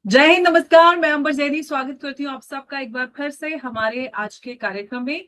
जय हिंद, नमस्कार। मैं अंबर जैदी स्वागत करती हूँ आप सबका एक बार फिर से हमारे आज के कार्यक्रम में।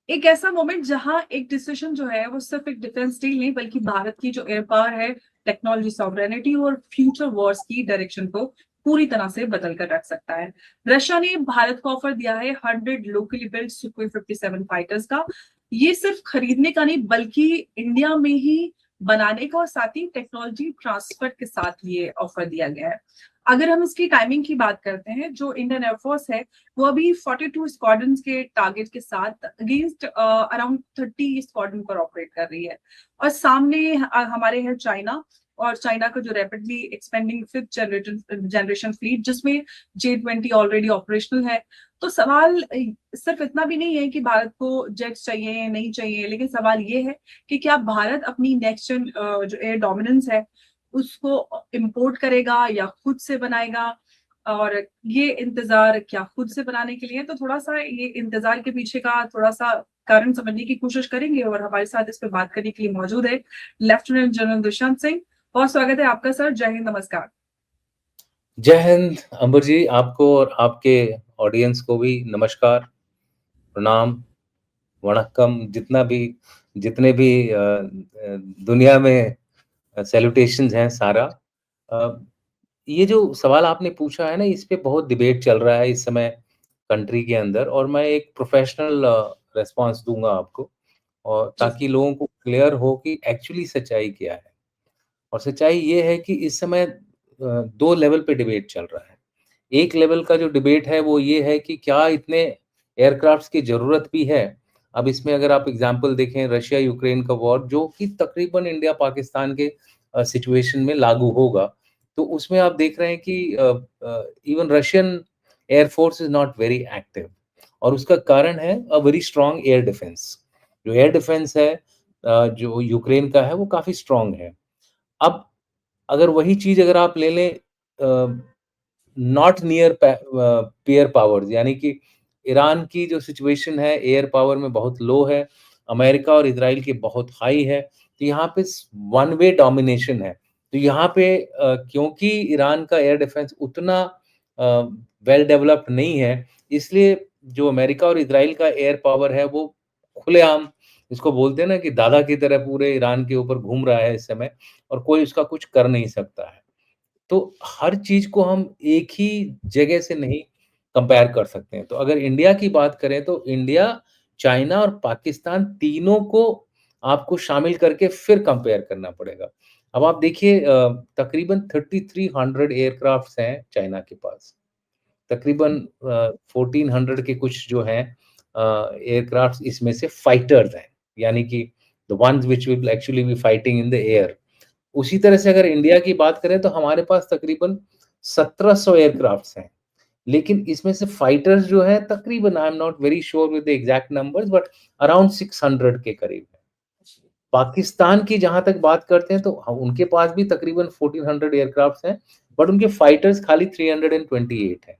एक ऐसा मोमेंट जहां एक डिसीजन जो है वो सिर्फ एक डिफेंस डील नहीं बल्कि भारत की जो एयर पावर है, टेक्नोलॉजी सॉवरेनिटी और फ्यूचर वॉर्स की डायरेक्शन को पूरी तरह से बदल कर रख सकता है। रशिया ने भारत को ऑफर दिया है 100 लोकली बिल्ड सुखोई 57 फाइटर्स का। ये सिर्फ खरीदने का नहीं बल्कि इंडिया में ही बनाने का और साथ ही टेक्नोलॉजी ट्रांसफर के साथ ये ऑफर दिया गया है। अगर हम इसकी टाइमिंग की बात करते हैं, जो इंडियन एयरफोर्स है वो अभी 42 स्क्वाड्रन के टारगेट के साथ अगेंस्ट अराउंड 30 स्क्वाड्रन पर ऑपरेट कर रही है। और सामने हमारे है चाइना, और चाइना का जो rapidly expanding fifth generation fleet जिसमें J-20 ऑलरेडी ऑपरेशनल है। तो सवाल सिर्फ इतना भी नहीं है कि भारत को जेट्स चाहिए नहीं चाहिए, लेकिन सवाल ये है कि क्या भारत अपनी नेक्स्ट जन जो एयर डोमिनेंस है उसको इंपोर्ट करेगा या खुद से बनाएगा। और ये इंतजार क्या खुद से बनाने के लिए, तो थोड़ा सा ये इंतजार के पीछे का थोड़ा सा कारण समझने की कोशिश करेंगे। और हमारे साथ इस पे बात करने के लिए मौजूद है लेफ्टिनेंट जनरल दुष्यंत सिंह। बहुत स्वागत है आपका सर। जय हिंद, नमस्कार। जय हिंद अंबर जी, आपको और आपके ऑडियंस को भी नमस्कार, प्रणाम, वणक्कम, जितने भी दुनिया में सैल्यूटेशंस हैं सारा। अ, ये जो सवाल आपने पूछा है ना, इस पे बहुत डिबेट चल रहा है इस समय कंट्री के अंदर, और मैं एक प्रोफेशनल रिस्पॉन्स दूंगा आपको, और जी। ताकि लोगों को क्लियर हो कि एक्चुअली सच्चाई क्या है। और सच्चाई ये है कि इस समय 2 लेवल पे डिबेट चल रहा है। एक लेवल का जो डिबेट है वो ये है कि क्या इतने एयरक्राफ्ट्स की ज़रूरत भी है? अब इसमें अगर आप एग्ज़ाम्पल देखें, रशिया यूक्रेन का वॉर जो कि तकरीबन इंडिया पाकिस्तान के सिचुएशन में लागू होगा, तो उसमें आप देख रहे हैं कि even Russian air force is not very active, और उसका कारण है a very strong air defence. जो एयर डिफेंस है जो यूक्रेन का है वो काफ़ी स्ट्रॉन्ग है। अब अगर वही चीज़ अगर आप ले लें नॉट नियर पीयर पावर्स, यानी कि ईरान की जो सिचुएशन है एयर पावर में बहुत लो है, अमेरिका और इज़राइल की बहुत हाई है, तो यहाँ पे वन वे डोमिनेशन है। तो यहाँ पे क्योंकि ईरान का एयर डिफेंस उतना वेल डेवलप्ड नहीं है, इसलिए जो अमेरिका और इज़राइल का एयर पावर है वो खुलेआम, इसको बोलते हैं ना कि दादा की तरह पूरे ईरान के ऊपर घूम रहा है इस समय, और कोई उसका कुछ कर नहीं सकता है। तो हर चीज़ को हम एक ही जगह से नहीं कंपेयर कर सकते हैं। तो अगर इंडिया की बात करें तो इंडिया, चाइना और पाकिस्तान तीनों को आपको शामिल करके फिर कंपेयर करना पड़ेगा। अब आप देखिए तकरीबन 3300 एयरक्राफ्ट्स हैं चाइना के पास। तकरीबन 1400 के कुछ जो हैं एयरक्राफ्ट्स इसमें से फाइटर्स हैं, यानी कि the ones which will actually be fighting in the air. उसी तरह से अगर इंडिया की बात करें तो हमारे पास तकरीबन 1700 एयरक्राफ्ट्स हैं। लेकिन इसमें से फाइटर्स जो हैं तकरीबन, I am not very sure with the exact numbers, but around 600 के करीब है। पाकिस्तान की जहाँ तक बात करते हैं तो उनके पास भी तकरीबन 1400 एयरक्राफ्ट्स हैं, बट उनके फाइटर्स खाली 328 हैं।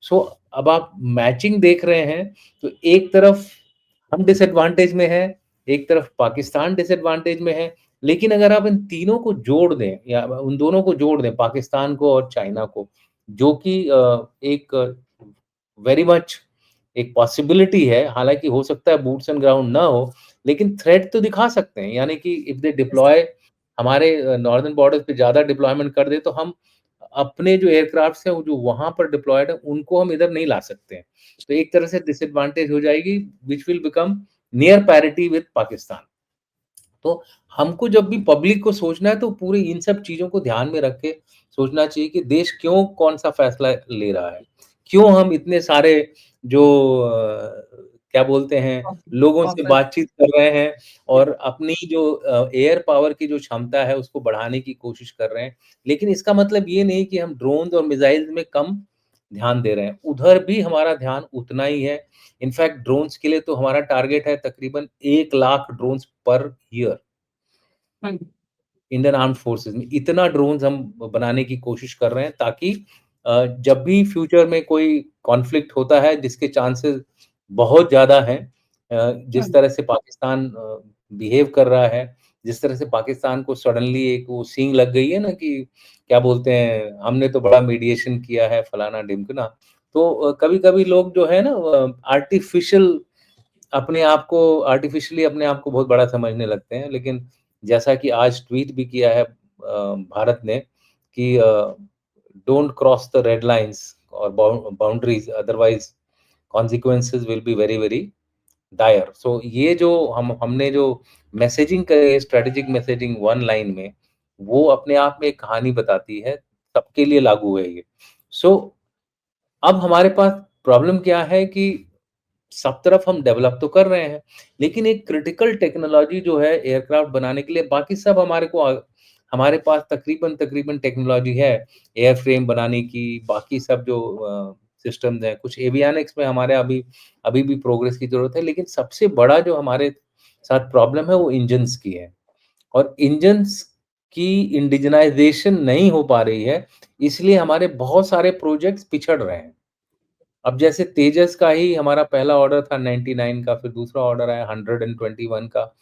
सो अब आप मैचिंग देख रहे हैं, तो एक तरफ हम डिसएडवांटेज में हैं, एक तरफ पाकिस्तान डिसएडवांटेज में है। लेकिन अगर आप इन तीनों को जोड़ दें या उन दोनों को जोड़ दें, पाकिस्तान को और चाइना को, जो कि एक वेरी मच एक पॉसिबिलिटी है, हालाँकि हो सकता है बूट्स ऑन ग्राउंड ना हो, लेकिन थ्रेट तो दिखा सकते हैं। यानी कि इफ दे डिप्लॉय हमारे नॉर्दर्न बॉर्डर्स पे ज़्यादा डिप्लॉयमेंट कर दें, तो हम अपने जो एयरक्राफ्ट्स हैं, वो जो वहाँ पर डिप्लॉयड है, उनको हम इधर नहीं ला सकते हैं। तो एक तरह से डिसएडवांटेज हो जाएगी, which will become near parity with Pakistan. तो हमको जब भी पब्लिक को सोचना है तो पूरे इन सब चीज़ों को ध्यान में रख के सोचना चाहिए कि देश क्यों कौन-सा फैसला ले रहा है। क्यों हम इतने सारे जो क्या बोलते हैं, लोगों से ऑफर। बातचीत कर रहे हैं और अपनी जो एयर पावर की जो क्षमता है उसको बढ़ाने की कोशिश कर रहे हैं। लेकिन इसका मतलब ये नहीं कि हम ड्रोन्स और मिसाइल्स में कम ध्यान दे रहे हैं। उधर भी हमारा ध्यान उतना ही है। इनफैक्ट ड्रोन्स के लिए तो हमारा टारगेट है तकरीबन 1 lakh drones per year. Indian armed forces में इतना ड्रोन्स हम बनाने की कोशिश कर रहे हैं, ताकि जब भी फ्यूचर में कोई कॉन्फ्लिक्ट होता है जिसके चांसेस बहुत ज़्यादा हैं, जिस तरह से पाकिस्तान बिहेव कर रहा है, जिस तरह से पाकिस्तान को सडनली एक वो सींग लग गई है ना कि क्या बोलते हैं, हमने तो बड़ा मीडिएशन किया है फलाना-ढिमकाना। तो कभी-कभी लोग जो है ना आर्टिफ़िशियली अपने आप को बहुत बड़ा समझने लगते हैं। लेकिन जैसा कि आज ट्वीट भी किया है भारत ने कि don't cross the red lines और boundaries otherwise consequences will be very, very dire. So ये जो हमने जो मैसेजिंग करी है, स्ट्रैटेजिक मैसेजिंग वन लाइन में, वो अपने आप में एक कहानी बताती है, सबके लिए लागू है ये। सो अब हमारे पास प्रॉब्लम क्या है कि सब तरफ हम डेवलप तो कर रहे हैं, लेकिन एक क्रिटिकल टेक्नोलॉजी जो है एयरक्राफ्ट बनाने के लिए बाकी सब हमारे पास तकरीबन टेक्नोलॉजी है, एयरफ्रेम बनाने की, बाकी सब जो सिस्टम्स हैं, कुछ एवियोनिक्स में हमारे अभी अभी भी प्रोग्रेस की ज़रूरत है, लेकिन सबसे बड़ा जो हमारे साथ प्रॉब्लम है वो इंजन्स की है और इंजन्स की इंडिजिनाइज़ेशन नहीं हो पा रही है, इसलिए हमारे बहुत सारे प्रोजेक्ट्स पिछड़ रहे हैं। अब जैसे तेजस का ही हमारा पहला ऑर्डर था 99 का, फिर दूसरा ऑर्डर आया 121 का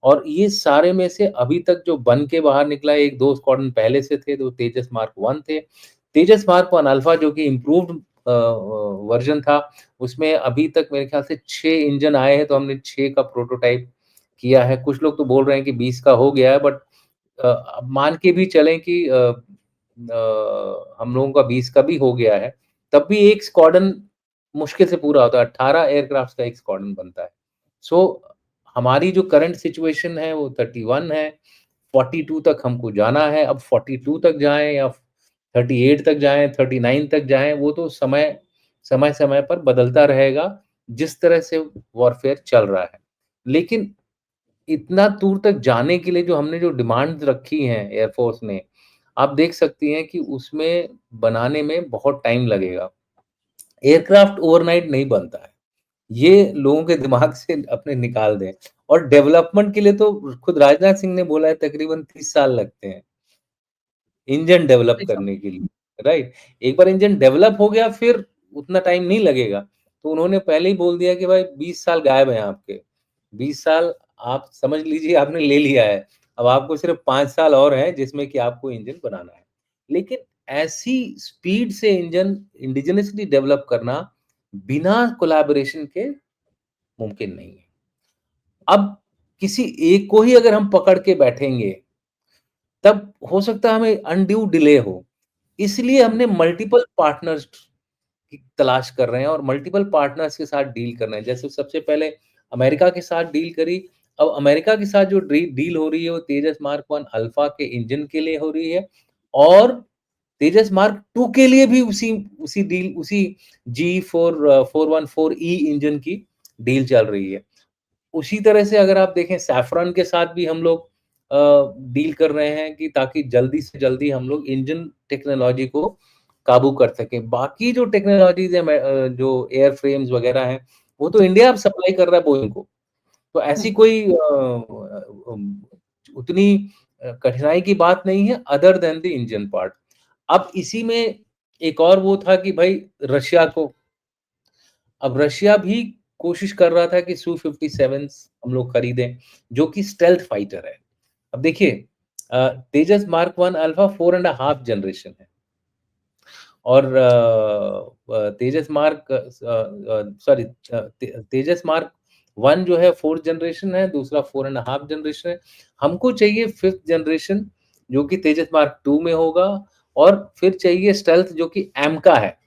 और ये सारे में से अभी तक जो बन के बाहर निकला है, 1-2 स्क्वाड्रन पहले से थे, तो तेजस मार्क 1 थे। तेजस मार्क 1 अल्फा जो कि इम्प्रूव्ड वर्ज़न था, उसमें अभी तक मेरे ख्याल से 6 इंजन आए हैं, तो हमने 6 का प्रोटोटाइप किया है। कुछ लोग तो बोल रहे हैं कि 20 का हो गया है, बट अब मान के भी चलें कि हम लोगों का 20 का भी हो गया है, तब भी 1 स्क्वाड्रन मुश्किल से पूरा होता है, 18 एयरक्राफ्ट्स का 1 स्क्वाड्रन बनता है। सो हमारी जो करंट सिचुएशन है वो 31 है, 42 तक हमको जाना है, अब 42 तक जाएँ या 38 तक जाएँ, 39 तक जाएँ, वो तो समय-समय पर बदलता रहेगा, जिस तरह से वॉरफेयर चल रहा है। लेकिन इतना दूर तक जाने के लिए जो डिमांड्स रखी हैं एयरफ़ोर्स ने, आप देख सकती हैं कि उसमें बनाने में बहुत टाइम लगेगा। एयरक्राफ्ट ओवरनाइट नहीं बनता है। ये लोगों के दिमाग से अपने निकाल दें और डेवलपमेंट के लिए तो खुद राजनाथ सिंह ने बोला है तकरीबन 30 साल लगते हैं, इंजन डेवलप करने के लिए, राइट? एक बार इंजन डेवलप हो गया फिर उतना टाइम नहीं लगेगा। तो उन्होंने पहले ही बोल दिया कि भाई 20 साल गायब हैं आपके। 20 साल आप समझ लीजिए आपने ले लिया है। अब आपको सिर्फ़ 5 साल और हैं जिसमें कि आपको इंजन बनाना है। लेकिन ऐसी स्पीड से इंजन इंडिजिनसली डेवलप करना बिना कोलैबोरेशन के मुमकिन नहीं है। अब किसी एक को ही अगर हम पकड़ के बैठेंगे, तब हो सकता है हमें अनड्यू डिले हो। इसलिए हमने मल्टीपल पार्टनर्स की तलाश कर रहे हैं और मल्टीपल पार्टनर्स के साथ डील कर रहे हैं। जैसे सबसे पहले अमेरिका के साथ डील करी, अब अमेरिका के साथ जो डील हो रही है वो तेजस मार्क 1 अल्फा के इंजन के लिए हो रही है और तेजस मार्क 2 के लिए भी उसी जी 414ई इंजन की डील चल रही है। उसी तरह से अगर आप देखें सैफ़रॉन के साथ भी हम लोग डील कर रहे हैं कि ताकि जल्दी से जल्दी हम लोग इंजन टेक्नोलॉजी को काबू कर सकें। बाकी जो टेक्नोलॉज़ीज़ हैं जो एयरफ्रेम्स वगैरह हैं, वो तो इंडिया अब सप्लाई कर रहा है बोइंग को। तो ऐसी हुँ, कोई उतनी कठिनाई की बात नहीं है other than the engine part. अब इसी में एक और वो था कि भाई रशिया को अब रशिया भी कोशिश कर रहा था कि सू-57s हम लोग खरीदें, जो कि स्टेल्थ फाइटर है। अब देखिए Tejas mark 1 alpha 4 and a half generation है और Tejas mark sorry Tejas mark 1 जो है 4th जनरेशन है, दूसरा 4 एंड अ हाफ जनरेशन है। हमको चाहिए 5th जनरेशन जो कि तेजस मार्क 2 में होगा और फिर चाहिए स्टेल्थ जो कि एमका है।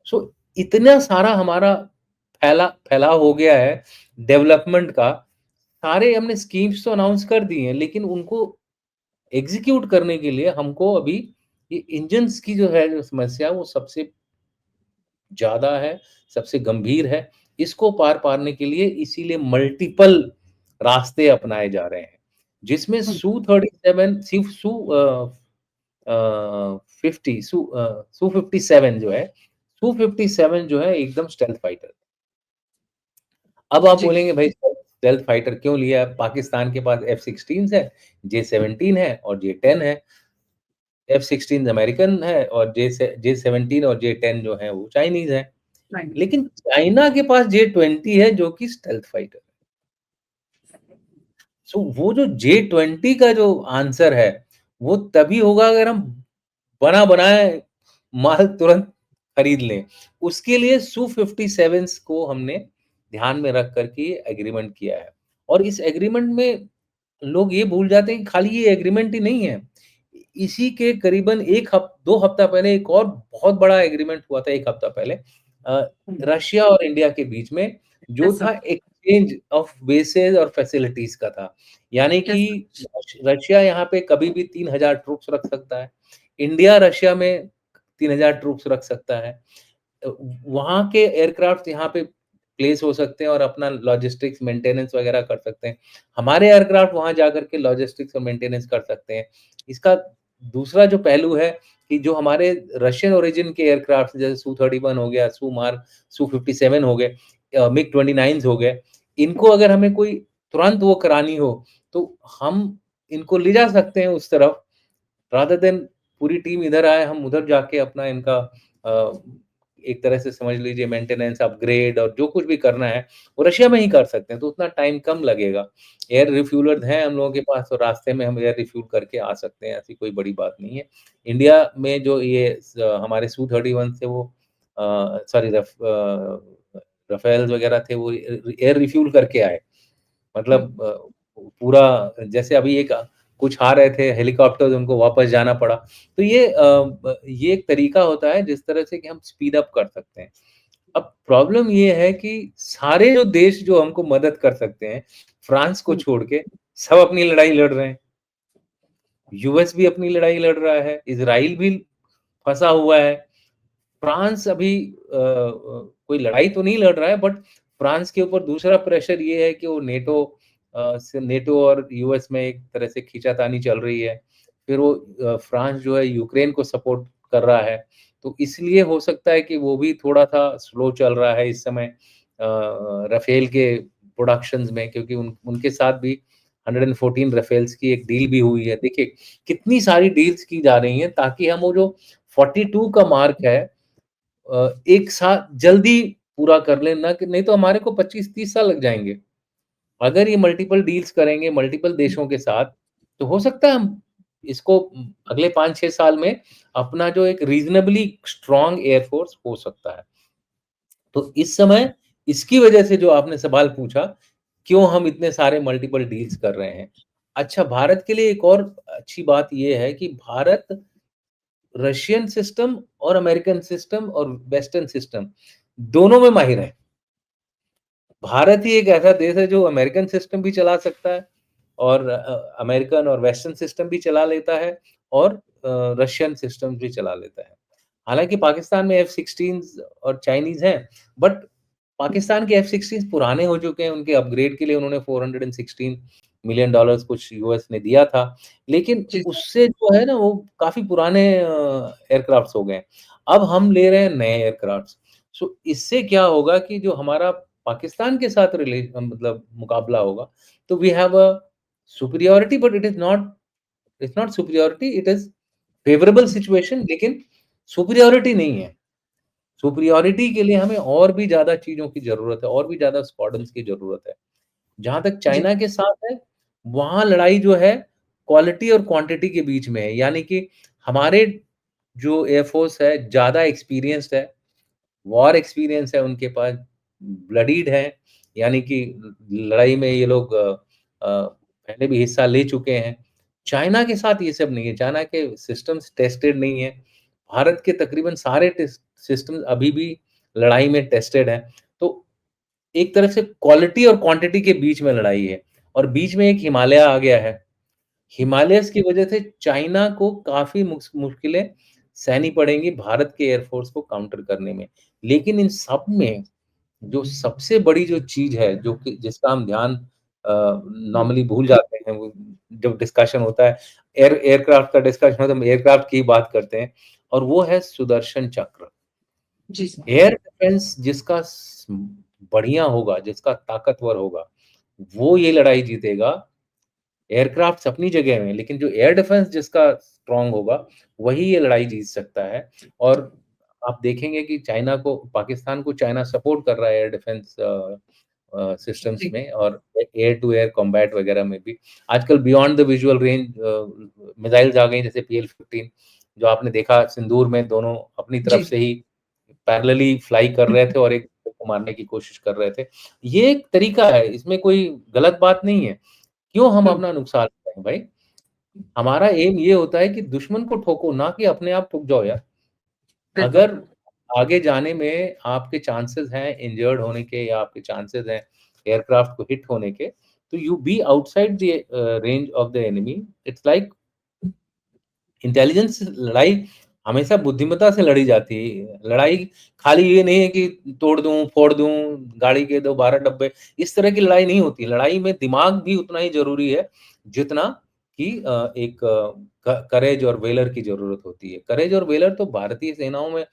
सो इतना सारा हमारा फैलाव हो गया है डेवलपमेंट का, सारे हमने स्कीम्स तो अनाउंस कर दी हैं, लेकिन उनको एग्ज़ीक्यूट करने के लिए हमको अभी ये इंजन्स की जो है जो समस्या वो सबसे ज़्यादा है, सबसे गंभीर है। इसको पार पाने के लिए इसीलिए मल्टीपल रास्ते अपनाए जा रहे हैं, जिसमें हुँ। सू-37 सिर्फ़ अ, 50 सू-57 जो है, सू-57 जो है एकदम स्टेल्थ फाइटर। अब आप जी, बोलेंगे भाई स्टेल्थ फाइटर क्यों लिया? पाकिस्तान के पास F-16s है, J-17 है और J-10 है। F-16 अमेरिकन है और J-17 और J-10 जो है वो चाइनीज़ है। राइट। लेकिन चाइना के पास J-20 है जो कि स्टेल्थ फाइटर है। सो वो जो J-20 का जो आंसर है, वो तभी होगा अगर हम बना-बनाए माल तुरंत खरीद लें। उसके लिए सू-57s को हमने ध्यान में रख कर के एग्रीमेंट किया है। और इस एग्रीमेंट में लोग ये भूल जाते हैं कि खाली ये एग्रीमेंट ही नहीं है। इसी के करीबन 1 2 हफ्ता पहले एक और बहुत बड़ा एग्रीमेंट हुआ था 1 हफ्ता पहले हुँ, रशिया और इंडिया के बीच में जो कैसा? था एक्सचेंज ऑफ बेसेस और फैसिलिटीज़ का था। यानी कि कैसा? रशिया यहाँ पे कभी भी 3000 ट्रूप्स रख सकता है। इंडिया रशिया में 3000 ट्रूप्स रख सकता है। अ, वहाँ के एयरक्राफ्ट यहाँ पे प्लेस हो सकते हैं और अपना लॉजिस्टिक्स मेंटेनेंस वगैरह कर सकते हैं। हमारे एयरक्राफ्ट वहाँ जाकर के लॉजिस्टिक्स और मेंटेनेंस कर सकते हैं। इसका दूसरा जो पहलू है कि जो हमारे रशियन ओरिजिन के एयरक्राफ्ट जैसे सू-31 हो गया, सू-57 हो गए मिग-29s हो गए, इनको अगर हमें कोई तुरंत वो करानी हो, तो हम इनको ले जा सकते हैं उस तरफ रादर देन पूरी टीम इधर आए, हम उधर जाके अपना इनका अ, एक तरह से समझ लीजिए मेंटेनेंस, अपग्रेड और जो कुछ भी करना है, वो रशिया में ही कर सकते हैं, तो उतना टाइम कम लगेगा। एयर रिफ्यूलर्स हैं हम लोगों के पास, तो रास्ते में हम एयर रिफ्यूल करके आ सकते हैं, ऐसी कोई बड़ी बात नहीं है। इंडिया में जो ये हमारे सू-31 से वो सॉरी राफेल्स वगैरह थे, वो एयर रिफ्यूल करके आए। हुँ, मतलब पूरा जैसे अभी एक कुछ आ रहे थे हेलीकॉप्टर्स उनको वापस जाना पड़ा। तो ये एक तरीका होता है जिस तरह से कि हम स्पीड अप कर सकते हैं। अब प्रॉब्लम ये है कि सारे जो देश जो हमको मदद कर सकते हैं, फ्रांस को हुँ, छोड़ के सब अपनी लड़ाई लड़ रहे हैं। यूएस भी अपनी लड़ाई लड़ रहा है, इज़राइल भी फँसा हुआ है। फ्रांस अभी कोई लड़ाई तो नहीं लड़ रहा है बट फ्रांस के ऊपर दूसरा प्रेशर ये है कि वो नेटो और यूएस में एक तरह से खींचातानी चल रही है। फिर वो फ्रांस जो है यूक्रेन को सपोर्ट कर रहा है। तो इसलिए हो सकता है कि वो भी थोड़ा-सा स्लो चल रहा है इस समय राफेल के प्रोडक्शंस में क्योंकि उनके साथ भी 114 राफेल्स की एक डील भी हुई है। देखिए, कितनी सारी डील्स की जा रही हैं ताकि हम वो जो 42 का मार्क है एक साथ जल्दी पूरा कर लें ना कि नहीं तो हमारे को 25-30 साल लग जाएँगे। अगर ये मल्टीपल डील्स करेंगे मल्टीपल हुँ, देशों के साथ, तो हो सकता है हम इसको अगले 5-6 साल में अपना जो एक रीज़नेबली स्ट्रॉन्ग एयर फ़ोर्स हो सकता है। तो इस समय इसकी वजह से जो आपने सवाल पूछा, क्यों हम इतने सारे मल्टीपल डील्स कर रहे हैं? अच्छा, भारत के लिए एक और अच्छी बात ये है कि भारत रशियन सिस्टम और अमेरिकन सिस्टम और वेस्टर्न सिस्टम दोनों में माहिर है। भारत ही एक ऐसा देश है जो अमेरिकन सिस्टम भी चला सकता है और अमेरिकन और वेस्टर्न सिस्टम भी चला लेता है और रशियन सिस्टम भी चला लेता है। हालाँकि पाकिस्तान में F-16s और चाइनीज़ हैं, बट पाकिस्तान के F-16s पुराने हो चुके हैं, उनके अपग्रेड के लिए उन्होंने $416 मिलियन डॉलर्स कुछ यूएस ने दिया था। लेकिन जी सर। उससे जो है ना वो काफ़ी पुराने एयरक्राफ्ट्स हो गए हैं। अब हम ले रहे हैं नए एयरक्राफ्ट्स। सो इससे क्या होगा कि जो हमारा पाकिस्तान के साथ मतलब मुकाबला होगा, तो we have a superiority but it's not superiority, it is favourable situation लेकिन सुपीरियॉरिटी नहीं है। सुपीरियॉरिटी के लिए हमें और भी ज़्यादा चीज़ों की ज़रूरत है, और भी ज़्यादा स्क्वाड्रन्स की ज़रूरत है। जहाँ तक जी, चाइना के साथ है, वहाँ लड़ाई जो है क्वालिटी और क्वांटिटी के बीच में है। यानी कि हमारे जो एयर फ़ोर्स है, ज़्यादा एक्सपीरियंस्ड है, वॉर एक्सपीरियंस है उनके पास, ब्लडीड हैं, यानी कि लड़ाई में ये लोग पहले भी हिस्सा ले चुके हैं। चाइना के साथ ये सब नहीं है, चाइना के सिस्टम्स टेस्टेड नहीं है। भारत के तकरीबन सारे सिस्टम्स अभी भी लड़ाई में टेस्टेड हैं। तो एक तरफ से क्वालिटी और क्वांटिटी के बीच में लड़ाई है और बीच में एक हिमालय आ गया है। हिमालयस की वजह से चाइना को काफ़ी मुश्किलें सहनी पड़ेंगी भारत के एयर फ़ोर्स को काउंटर करने में। लेकिन इन सब में जो सबसे बड़ी जो चीज़ है, जो कि जिसका हम ध्यान हुँ, नॉर्मली भूल जाते हैं, वो जब डिस्कशन होता है, एयरक्राफ्ट का डिस्कशन हो तो हम एयरक्राफ्ट की ही बात करते हैं और वो है सुदर्शन चक्र। जी सर। एयर डिफेंस जिसका बढ़िया होगा, जिसका ताकतवर होगा, वो ये लड़ाई जीतेगा। एयरक्राफ्ट्स अपनी जगह में, लेकिन जो एयर डिफेंस जिसका स्ट्रॉन्ग होगा, वही ये लड़ाई जीत सकता है और आप देखेंगे कि चाइना को पाकिस्तान को चाइना सपोर्ट कर रहा है एयर डिफेंस सिस्टम्स जी, में और एयर टू एयर कॉम्बैट वगैरह में भी। आजकल beyond the visual range missiles आ गई जैसे PL-15 जो आपने देखा सिंदूर में दोनों अपनी तरफ जी, से ही पैरेलली फ्लाई कर रहे थे और एक दूसरे को मारने की कोशिश कर रहे थे। ये एक तरीका है, इसमें कोई गलत बात नहीं है। क्यों हम हुँ, अपना नुकसान करें भाई? हमारा एम ये होता है कि दुश्मन को ठोको, ना कि अपने आप ठुक जाओ यार। बिल्कुल, अगर आगे जाने में आपके चांसेस हैं इंजर्ड होने के या आपके चांसेस हैं एयरक्राफ्ट को हिट होने के, तो you be outside the range of the enemy. It's like intelligence लड़ाई हमेशा बुद्धिमत्ता से लड़ी जाती है। लड़ाई खाली ये नहीं है कि तोड़ दूँ, फोड़ दूँ, गाड़ी के दो 12 डब्बे, इस तरह की लड़ाई नहीं होती। लड़ाई में दिमाग भी उतना ही ज़रूरी है, जितना कि एक क करेज और वेलर की ज़रूरत होती है। करेज और वेलर तो भारतीय सेनाओं में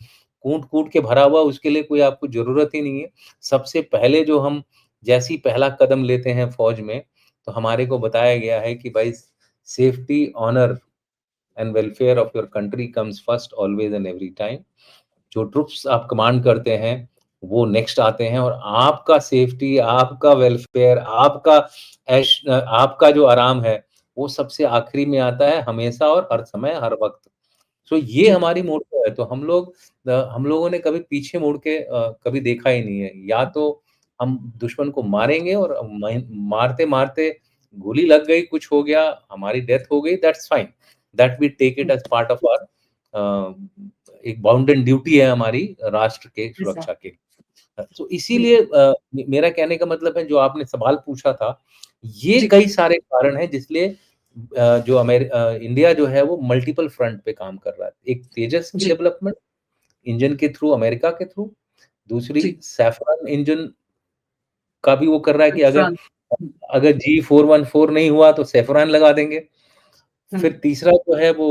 कूट-कूट के भरा हुआ, उसके लिए कोई आपको ज़रूरत ही नहीं है। सबसे पहले जो हम जैसे ही पहला कदम लेते हैं फ़ौज में, तो हमारे को बताया गया है कि भाई safety, honour and welfare of your country comes first always and every time. जो ट्रुप्स आप कमांड करते हैं, वो नेक्स्ट आते हैं और आपका सेफ्टी, आपका वेलफेयर, आपका जो आराम है, वो सबसे आखिरी में आता है हमेशा और हर समय, हर वक़्त। सो ये जी, हमारी मोटो है, तो हम लोगों ने कभी पीछे मुड़ के कभी देखा ही नहीं है। या तो हम दुश्मन को मारेंगे और मारते-मारते गोली लग गई, कुछ हो गया, हमारी डेथ हो गई, that's fine. That we take it hmm, as part of our एक बाउंडेड ड्यूटी है हमारी राष्ट्र के ऐसा, सुरक्षा के। तो जी, इसीलिए मेरा कहने का मतलब है जो आपने सवाल पूछा था, ये जी, कई सारे कारण हैं जिसलिए इंडिया जो है वो मल्टीपल फ्रंट पे काम कर रहा है। एक तेजस की जी, डेवलपमेंट इंजन के थ्रू अमेरिका के थ्रू, दूसरी जी, सैफ़रॉन इंजन का भी वो कर रहा है कि अगर नुकसान, हुँ, अगर जी414 नहीं हुआ तो सैफ़रॉन लगा देंगे। हुँ, फिर तीसरा जो है वो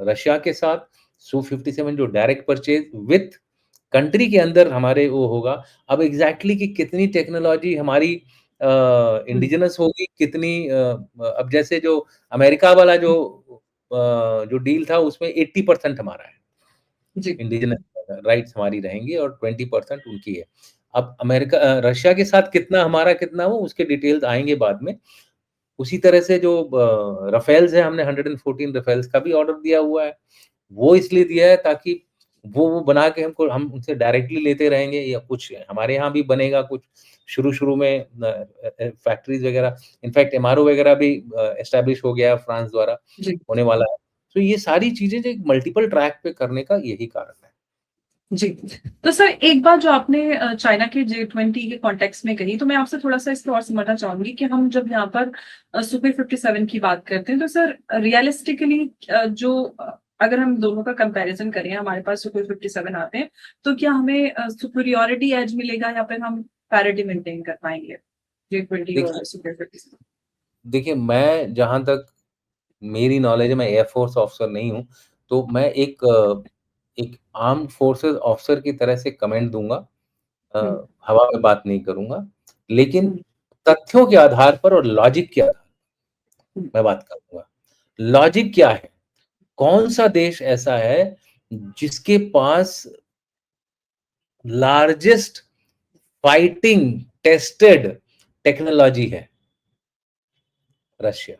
रशिया के साथ सू-57 जो डायरेक्ट परचेज़ विथ कंट्री के अंदर हमारे वो होगा। अब एग्ज़ैक्टली कि कितनी टेक्नोलॉज़ी हमारी हुँ, इंडिजिनस होगी, कितनी अब जैसे जो अमेरिका वाला हुँ, जो डील था उसमें 80% हमारा है। जी, इंडिजिनस राइट्स हमारी रहेंगी और 20% उनकी है। अब रशिया के साथ कितना हमारा कितना वो उसके डिटेल्स आएँगे बाद में। उसी तरह से जो राफेल्स हैं हमने 114 राफेल्स का भी ऑर्डर दिया हुआ है। वो इसलिए दिया है ताकि वो बना के हम उनसे डायरेक्टली लेते रहेंगे या कुछ हमारे यहाँ भी बनेगा कुछ शुरू-शुरू में फैक्ट्रीज़ वगैरह इनफैक्ट एमआरओ वगैरह भी एस्टेब्लिश हो गया है फ्रांस द्वारा, जी। होने वाला है। तो ये सारी चीज़ें जो एक मल्टीपल ट्रैक पे करने का यही कारण है। जी। तो सर एक बात जो आपने चाइना के G20 के कॉन्टेक्स्ट में कही, तो मैं आपसे थोड़ा-सा इसको और समझना चाहूँगी कि हम जब यहाँ पर सुपर 57 की बात करते हैं, तो सर रियलिस्टिकली अगर हम दोनों का कंपैरिज़न करें, हमारे पास सुपर 57 आते हैं, तो क्या हमें सुपीरियॉरिटी एज मिलेगा या फिर हम पैरिटी मेंटेन कर पाएँगे? G20 देखिए और सुपर 57? देखिए मैं जहाँ तक मेरी नॉलेज है मैं एयर फ़ोर्स ऑफ़िसर नहीं हूँ, तो मैं एक आर्म्ड फ़ोर्सेस ऑफ़िसर की तरह से कमेंट दूँगा। हुँ, हवा में बात नहीं करूँगा। लेकिन हुँ, तथ्यों के आधार पर और लॉजिक के आधार हुँ, मैं बात करूँगा। लॉजिक क्या है? कौन-सा देश ऐसा है जिसके पास लार्जेस्ट फाइटिंग टेस्टेड टेक्नोलॉजी है? रशिया।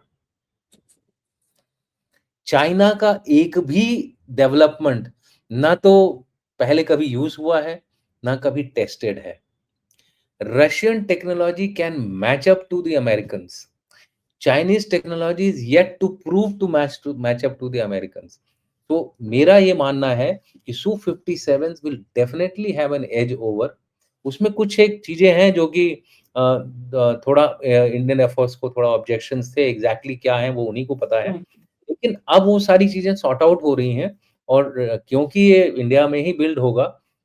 चाइना का एक भी डेवलपमेंट ना तो पहले कभी यूज़ हुआ है, ना कभी टेस्टेड है। Russian technology can match up to the Americans. Chinese technology is yet to prove to match up to the Americans. तो मेरा ये मानना है कि Su-57s will definitely have an edge over. उसमें कुछ एक चीज़ें हैं जो कि थोड़ा इंडियन एयरफोर्स को थोड़ा ऑब्जेक्शंस थे, एग्ज़ैक्टली क्या हैं वो उन्हीं को पता है। हुँ, लेकिन अब वो सारी चीज़ें सॉर्ट आउट हो रही हैं और क्योंकि ये इंडिया में ही बिल्ड होगा,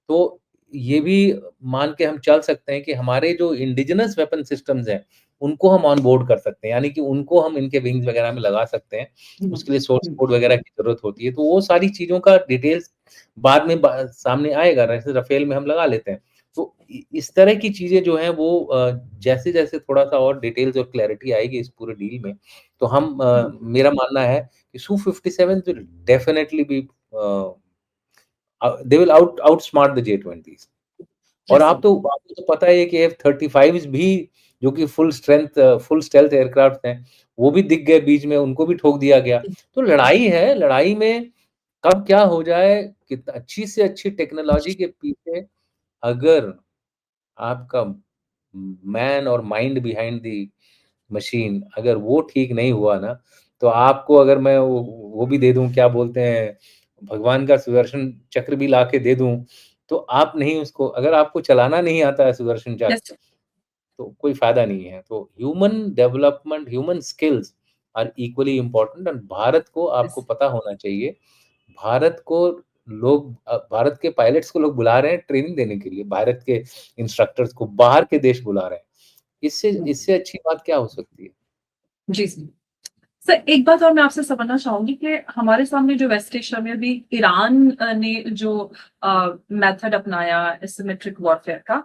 तो ये भी मान के हम चल सकते हैं कि हमारे जो इंडिजिनस वेपन सिस्टम्स हैं, उनको हम ऑन बोर्ड कर सकते हैं, यानी कि उनको हम इनके विंग्स वगैरह में लगा सकते हैं। हुँ, उसके लिए सोर्स हुँ, कोड वगैरह की ज़रूरत होती है, तो वो सारी चीज़ों का डिटेल्स बाद में सामने आएगा, जैसे राफेल में हम लगा लेते हैं। तो इस तरह की चीज़ें जो हैं वो जैसे-जैसे थोड़ा-सा और डिटेल्स और क्लैरिटी आएगी इस पूरे डील में, तो हुँ। मेरा मानना है कि Su-57 will definitely be they will outsmart the J-20s. और यस। आपको तो पता ही है कि F-35s भी जो कि फुल स्टेल्थ एयरक्राफ्ट हैं, वो भी दिख गए बीच में, उनको भी ठोक दिया गया। तो लड़ाई है, लड़ाई में कब क्या हो जाए, कितना अच्छी से अच्छी टेक्नोलॉजी के पीछे अगर आपका मैन और माइंड बिहाइंड द मशीन अगर वो ठीक नहीं हुआ ना, तो आपको अगर मैं वो भी दे दूँ, क्या बोलते हैं, भगवान का सुदर्शन चक्र भी लाके दे दूँ, तो आप नहीं उसको, अगर आपको चलाना नहीं आता है सुदर्शन चक्र, यस। तो कोई फ़ायदा नहीं है। तो human development, human skills are equally important and Bharat को आपको यस। पता होना चाहिए, भारत को भारत के पायलट्स को लोग बुला रहे हैं ट्रेनिंग देने के लिए, भारत के इंस्ट्रक्टर्स को बाहर के देश बुला रहे हैं। इससे इससे अच्छी बात क्या हो सकती है? जी, जी। सर, एक बात और मैं आपसे समझना चाहूँगी कि हमारे सामने जो वेस्ट एशिया में अभी ईरान ने जो मेथड अपनाया एसिमेट्रिक वॉरफेयर का,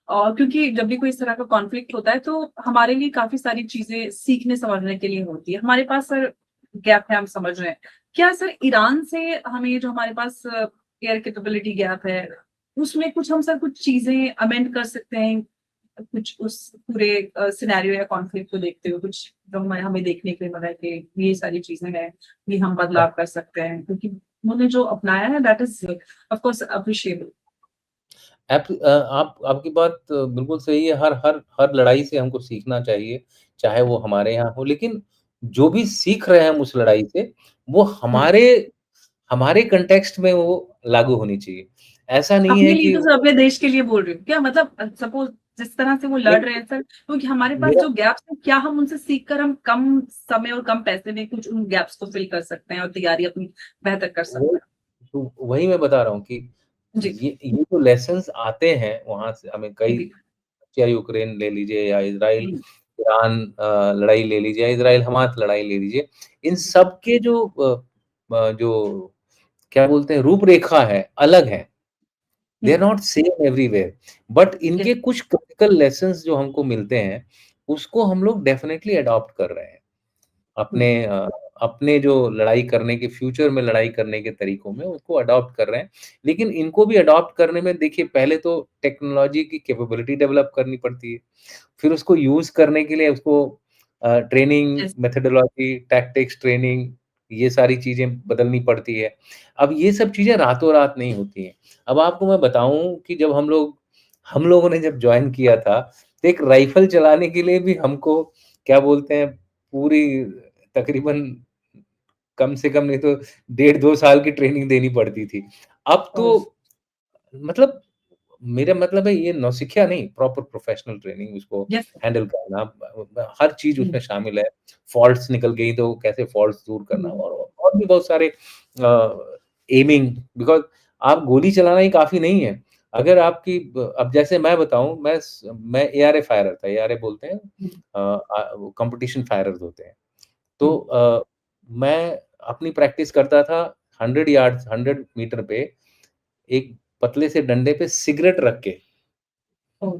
और क्योंकि जब भी कोई इस तरह का कॉन्फ्लिक्ट होता है तो हमारे लिए काफ़ी सारी चीज़ें सीखने समझने के लिए होती है। हमारे पास सर गैप है, हम समझ रहे हैं। क्या सर ईरान से हमें जो हमारे पास एयर कैपेबिलिटी गैप है, उसमें कुछ हम सर कुछ चीज़ें अमेंड कर सकते हैं? कुछ उस पूरे सिनेरियो या कॉन्फ्लिक्ट को देखते हुए कुछ जो हमें देखने के लिए मिला है कि ये सारी चीजें हैं, ये हम बदलाव कर सकते हैं, क्योंकि उन्होंने जो अपनाया है that is of course appreciable. आप आपकी बात बिल्कुल सही है। हर हर हर लड़ाई से हमको सीखना चाहिए, चाहे वो हमारे यहाँ हो। लेकिन जो भी सीख रहे हैं हम उस लड़ाई से, वो हुँ। हमारे हमारे कॉन्टेक्स्ट में वो लागू होनी चाहिए। ऐसा नहीं अपने है लिए कि तो सर अपने देश के लिए बोल रही हूँ। क्या मतलब सपोज़ जिस तरह से वो लड़ रहे नहीं, हैं सर, क्योंकि हमारे पास मेरा जो गैप्स हैं, क्या हम उनसे सीख कर हम कम समय और कम पैसे में कुछ उन गैप्स को फिल कर सकते हैं और तैयारी अपनी बेहतर कर वो सकते हैं? तो वही मैं बता रहा हूँ कि जी, ये जो लेसन्स आते हैं वहाँ से हमें, कई, जी। चाहे यूक्रेन ले लीजिए या इज़राइल हुँ, ईरान लड़ाई ले लीजिए या इज़राइल हमास लड़ाई ले लीजिए, इन सब के जो क्या बोलते हैं रूपरेखा है, अलग है। दे हुँ, are not same everywhere, but yes, इनके कुछ क्रिटिकल लेसन्स जो हमको मिलते हैं, उसको हम लोग डेफ़िनेटली अडॉप्ट कर रहे हैं। हुँ, अपने जो लड़ाई करने के, फ्यूचर में लड़ाई करने के तरीकों में उसको अडॉप्ट कर रहे हैं। लेकिन इनको भी अडॉप्ट करने में देखिए, पहले तो टेक्नोलॉजी की कैपेबिलिटी डेवलप करनी पड़ती है। फिर उसको यूज़ करने के लिए उसको training, yes. Methodology, tactics training, ये सारी चीज़ें बदलनी पड़ती है। अब ये सब चीज़ें रातों-रात नहीं होती हैं। अब आपको मैं बताऊँ कि जब हम लोगों ने जब जॉइन किया था, तो एक राइफ़ल चलाने के लिए भी हमको, क्या बोलते हैं, पूरी तकरीबन कम से कम नहीं तो डेढ़ 2 साल की ट्रेनिंग देनी पड़ती थी। अब तो ओह! मतलब मेरा मतलब है ये नौसिखिया नहीं, प्रॉपर प्रोफ़ेशनल ट्रेनिंग, उसको यस। हैंडल करना, हर चीज़ हुँ, उसमें शामिल है। फ़ॉल्ट्स निकल गई तो कैसे फ़ॉल्ट्स दूर करना, हुँ, और भी बहुत सारे एमिंग, बिकॉज़ आप गोली चलाना ही काफ़ी नहीं है। अगर आपकी अब जैसे मैं बताऊँ, मैं एआरए फायरर था, एआरए बोलते हैं, हुँ, वो कॉम्पिटिशन फायरर्स होते हैं। हुँ, तो मैं अपनी प्रैक्टिस करता था 100 मीटर पे, एक पतले से डंडे पे सिगरेट रख के, ओह!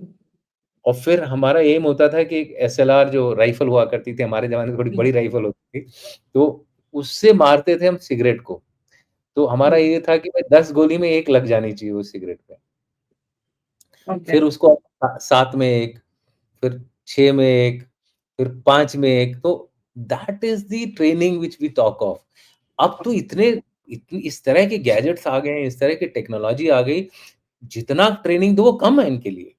और फिर हमारा एम होता था कि एक एसएलआर जो राइफ़ल हुआ करती थी, हमारे ज़माने में थोड़ी हुँ, बड़ी राइफ़ल होती थी, तो उससे मारते थे हम सिगरेट को। तो हमारा हुँ, ये था कि भाई 10 गोली में 1 लग जानी चाहिए उस सिगरेट पे। ओके, फिर उसको 7 में 1, फिर 6 में 1, फिर 5 में 1, तो that is the training which we talk of. अब तो इतनी इस तरह के गैजेट्स आ गए हैं, इस तरह की टेक्नोलॉजी आ गई, जितना ट्रेनिंग दो वो कम है इनके लिए।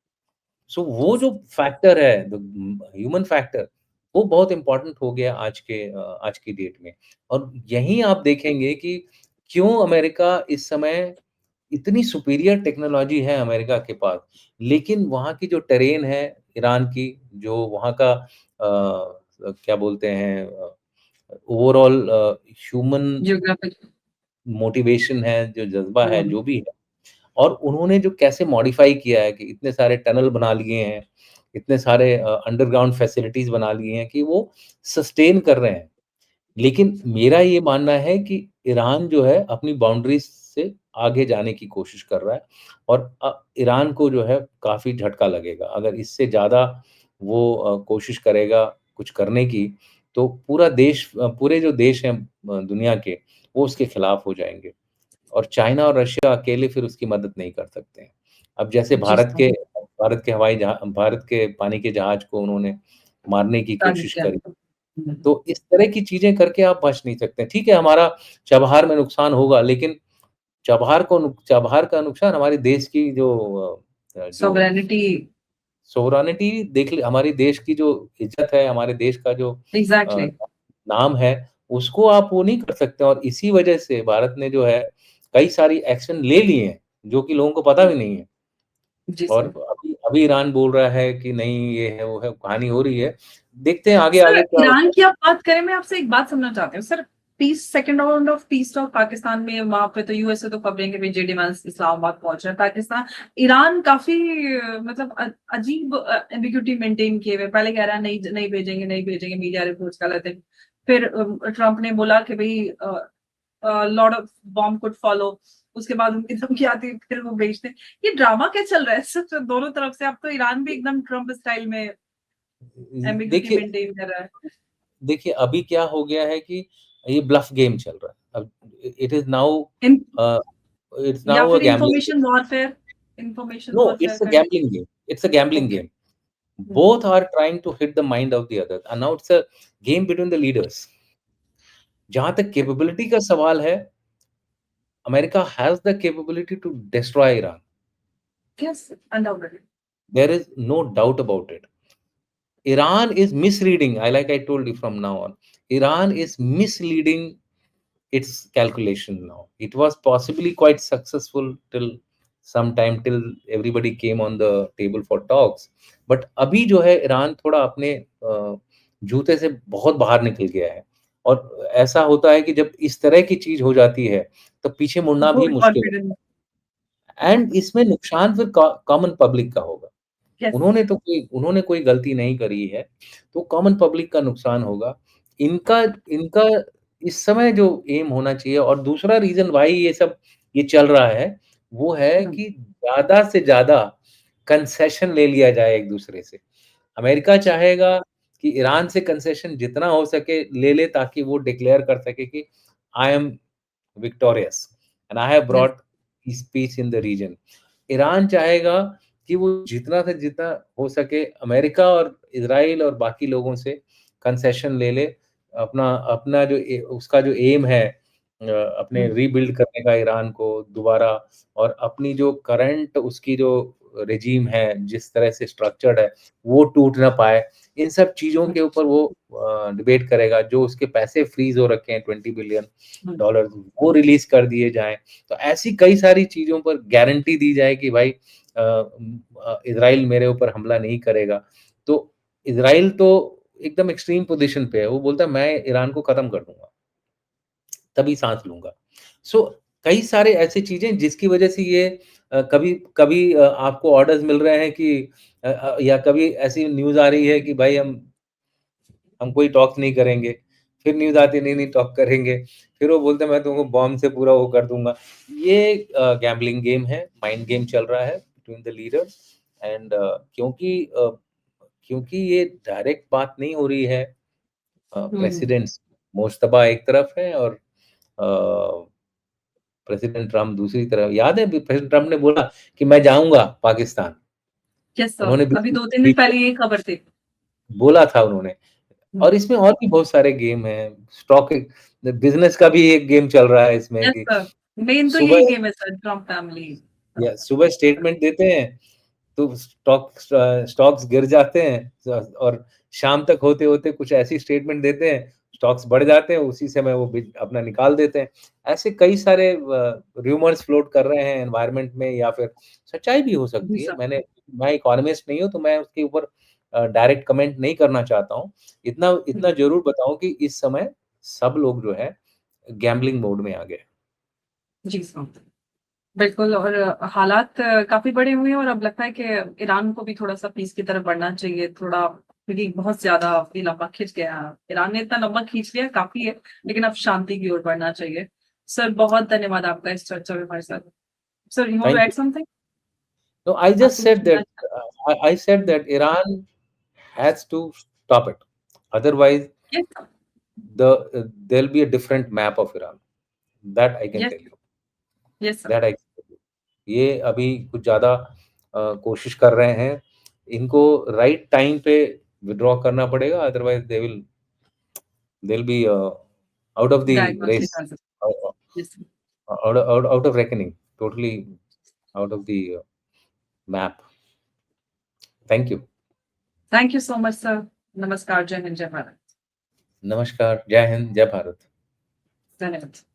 सो वो जो फैक्टर है, ह्यूमन फैक्टर, वो बहुत इम्पोर्टेंट हो गया आज की डेट में। और यहीं आप देखेंगे कि क्यों अमेरिका इस समय, इतनी सुपीरियर टेक्नोलॉजी है अमेरिका के पास, लेकिन वहाँ की जो टेरेन है ईरान की, जो वहाँ का क्या बोलते हैं, ओवरऑल ह्यूमन जियोग्राफिक। मोटिवेशन है, जो जज़्बा है, हुँ, जो भी है, और उन्होंने जो कैसे मॉडिफ़ाई किया है कि इतने सारे टनल बना लिए हैं, इतने सारे अंडरग्राउंड फैसिलिटीज़ बना लिए हैं कि वो सस्टेन कर रहे हैं। लेकिन मेरा ये मानना है कि ईरान जो है अपनी बाउंड्रीज़ से आगे जाने की कोशिश कर रहा है, और ईरान को जो है काफ़ी झटका लगेगा। अगर इससे ज़्यादा वो कोशिश करेगा कुछ करने की, तो पूरे जो देश हैं दुनिया के, वो उसके खिलाफ हो जाएँगे। और चाइना और रशिया अकेले फिर उसकी मदद नहीं कर सकते हैं। अब जैसे जी सर। भारत के पानी के जहाज को उन्होंने मारने की टारगेट कोशिश किया। करी। तो इस तरह की चीज़ें करके आप बच नहीं सकते। ठीक है, हमारा चबहार में नुकसान होगा, लेकिन चबहार का नुकसान हमारे देश की जो सॉवरेनिटी। सोवरेनिटी देख ले, हमारे देश की जो इज़्ज़त है, हमारे देश का जो अ, एग्ज़ैक्टली। नाम है, उसको आप वो नहीं कर सकते और इसी वजह से भारत ने जो है, कई सारी एक्शन ले लिए हैं, जो कि लोगों को पता भी नहीं है। जी और सर। अभी अभी ईरान बोल रहा है कि नहीं ये है, वो है, कहानी हो रही है। देखते हैं सर, आगे-आगे क्या होता ईरान है। की आप बात करें, मैं आपसे एक बात समझना चाहती हूँ। Sir, peace second round of peace talk Pakistan में, वहाँ पे तो यूएसए तो खबरें कि भई जेडी वांस इस्लामाबाद पहुँच रहे हैं। पाकिस्तान ईरान काफ़ी मतलब अजीब एम्बिग्यूटी मेंटेन किए हुए। पहले कह रहा है नहीं नहीं भेजेंगे, नहीं भेजेंगे, मीडिया रिपोर्ट्स गलत है। फिर ट्रंप ने बोला कि भई lot of bomb could follow. उसके बाद उनकी धमकी आती है, फिर वो भेजते हैं। ये ड्रामा क्या चल रहा है सर दोनों तरफ से? अब तो ईरान भी एकदम ट्रंप स्टाइल में एम्बिग्यूटी देखिए मेंटेन कर रहा है। देखिए, अभी क्या हो गया है कि ये ब्लफ गेम चल रहा है। अब it is now in a, it's या नाउ अ फिर gambling game. Information no, warfare it's a kind gambling game, it's a gambling okay. Game. Hmm, Both are trying to hit the mind of the other and now it's a game between the leaders. जहाँ तक capability का सवाल है, America has the capability to destroy Iran. Yes undoubtedly. There is no doubt about it. Iran is misreading, like I told you from now on. Iran is misleading its calculation now. It was possibly quite successful till some time, till everybody came on the table for talks. But अभी जो है Iran थोड़ा अपने जूते से बहुत बाहर निकल गया है। और ऐसा होता है कि जब इस तरह की चीज़ हो जाती है, तो पीछे मुड़ना भी ओवर मुश्किल कॉन्फिडेंट। है। एंड इसमें नुकसान फिर कॉमन पब्लिक का होगा। यस। उन्होंने कोई गलती नहीं करी है, तो कॉमन पब्लिक का नुकसान होगा। इनका इनका इस समय जो एम होना चाहिए और दूसरा रीज़न व्हाई ये चल रहा है, वो है हुँ, कि ज़्यादा से ज़्यादा कंसेशन ले लिया जाए एक-दूसरे से। अमेरिका चाहेगा कि ईरान से कंसेशन जितना हो सके ले ले ताकि वो डिक्लेयर कर सके कि I am victorious and I have yes. Brought peace in the region. Iran चाहेगा कि वो जितना से जितना हो सके अमेरिका और इज़राइल और बाकी लोगों से कंसेशन ले ले। अपना अपना जो उसका जो एम है अपने हुँ, रीबिल्ड करने का ईरान को दोबारा और अपनी जो करंट उसकी जो रेजीम है, जिस तरह से स्ट्रक्चर्ड है, वो टूट ना पाए। इन सब चीज़ों हुँ, के ऊपर वो डिबेट करेगा। जो उसके पैसे फ्रीज़ हो रखे हैं $20 बिलियन हुँ, वो रिलीज़ कर दिए जाएँ। तो ऐसी कई सारी चीज़ों पर गारंटी दी जाए कि भाई इज़राइल मेरे ऊपर हमला नहीं करेगा। तो इज़राइल तो एकदम एक्सट्रीम पोज़ीशन पे है। वो बोलता है मैं ईरान को खत्म कर दूँगा, तभी साँस लूँगा। सो कई सारे ऐसी चीज़ें जिसकी वज़ह से ये कभी कभी आपको ऑर्डर्स मिल रहे हैं कि या कभी ऐसी न्यूज़ आ रही है कि भाई हम कोई टॉक्स नहीं करेंगे। फिर न्यूज़ आती है नहीं टॉक करेंगे। फिर वो बोलते हैं मैं तुमको बॉम्ब से पूरा वो कर दूँगा। ये गैम्बलिंग गेम है, माइंड गेम चल रहा है बिटवीन द लीडर्स एंड क्योंकि ये डायरेक्ट बात नहीं हो रही है हुँ। प्रेसिडेंट्स मुश्तबा एक तरफ है और प्रेसिडेंट ट्रम्प दूसरी तरफ। याद है प्रेसिडेंट ट्रम्प ने बोला कि मैं जाऊँगा पाकिस्तान। यस सर, उन्होंने अभी बीच 2-3 दिन बीच में पहले यही खबर थी। बोला था उन्होंने। हुँ, और इसमें और भी बहुत सारे गेम हैं। स्टॉक बिज़नेस का भी एक गेम चल रहा है इसमें यस कि सर, मेन तो यही सुबह गेम है सर, ट्रम्प फैमिली। सुबह स्टेटमेंट देते हैं, तो स्टॉक्स गिर जाते हैं और शाम तक होते-होते कुछ ऐसी स्टेटमेंट देते हैं, स्टॉक्स बढ़ जाते हैं, उसी समय वो अपना निकाल देते हैं। ऐसे कई सारे रूमर्स फ्लोट कर रहे हैं एनवायरनमेंट में या फिर सच्चाई भी हो जी सकती है। सर। मैं इकोनॉमिस्ट नहीं हूँ, तो मैं उसके ऊपर डायरेक्ट कमेंट नहीं करना चाहता हूँ। इतना हुँ, इतना ज़रूर बताऊँ कि इस समय सब लोग जो है गैम्बलिंग मोड में आ गए हैं। जी सर। बिल्कुल। और हालात काफ़ी बड़े हुए हैं और अब लगता है कि ईरान को भी थोड़ा-सा पीस की तरफ बढ़ना चाहिए, थोड़ा, क्योंकि बहुत ज़्यादा ये लंबा खिंच गया है। ईरान ने इतना लंबा खींच लिया काफ़ी है, लेकिन अब शांति की ओर बढ़ना चाहिए। सर, बहुत धन्यवाद आपका इस चर्चा में हमारे साथ। Sir, you want to thank add you. Something? No, I just आपको कुछ said बोलना that I said hmm, that Iran has to stop it. Otherwise, yes sir, there'll be a different map of Iran. That I can yes, tell you. Yes sir. That I can tell you. ये अभी कुछ ज़्यादा कोशिश कर रहे हैं। इनको right time पे विथड्रॉ करना पड़ेगा, otherwise they will be out of the diagnose नहीं रेस, कर सकते। Yes. Out of reckoning, totally out of the map. Thank you. Thank you so much sir. नमस्कार, जय हिंद, जय भारत। नमस्कार, जय हिंद, जय भारत। धन्यवाद।